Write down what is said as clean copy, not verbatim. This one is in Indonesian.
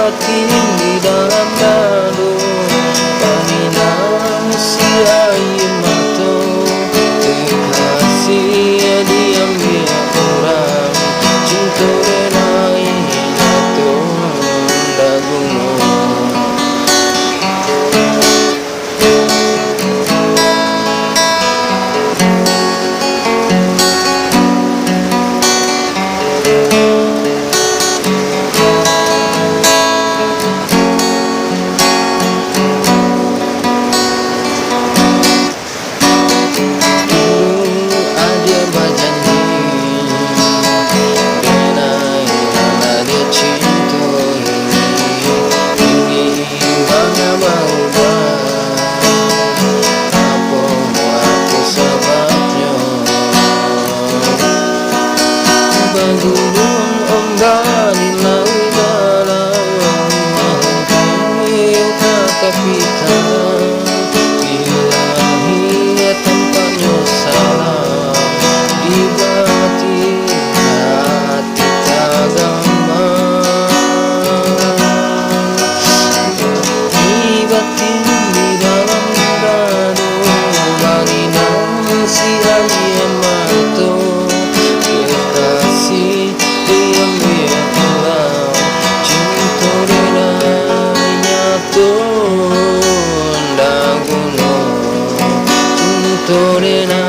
batin di dalam dadu paninang sia mato kekasih diam dia orang cinta renai nato daguno. Gulung ombak di laut dalam menghampiri kekapitan ilahi tempatnya salah di hati agama di batin di dalam dadu baginang si aliemato Torena